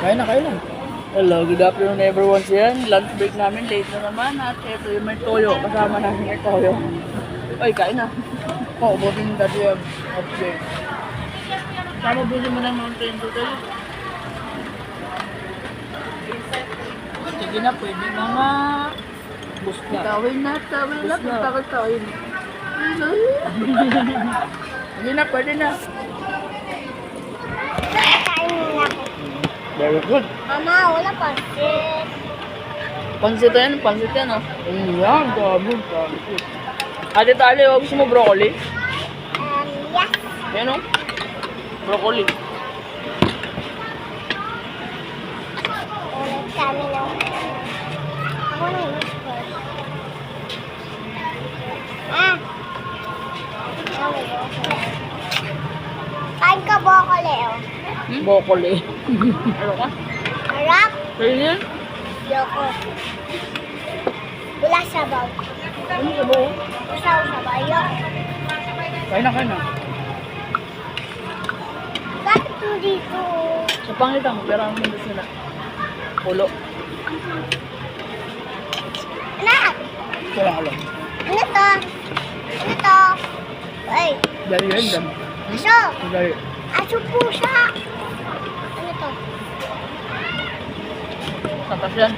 Kain na, kain na. Hello, good afternoon everyone. Yan, lunch break namin. Late na naman. At ito yung may toyo. Kasama namin may toyo. Ay, kain na. Oo, ubutin dati yung update. Sama busin mo ng mountain to tayo. Sige na, pwede na nga. Bus na. Tawin na, tawin na. Takot tawin. Sige na, pwede na. Very good. Mama, wala pansit. Pansit yan, oh. Yan, dami, pansit. Ate Tali, gusto mo broccoli? Yes. Yan o. Broccoli. Ulit kami ng... Ako na yung first. Kain ka broccoli, oh. Broccoli. Ano ka? Harap. Kain yan? Yoko. Wala sabaw. Ano ka ba? Usaw sabaw. Yoko. Kain na, kain na. Bakit ito dito? Sa pangitang, pero ang hindi sila. Pulo. Anak! Wala ka lang. Ano to? Ano to? Ay, Dali yan, dami. aso! Dali. Aso pusa! Ano to? Tatas yan.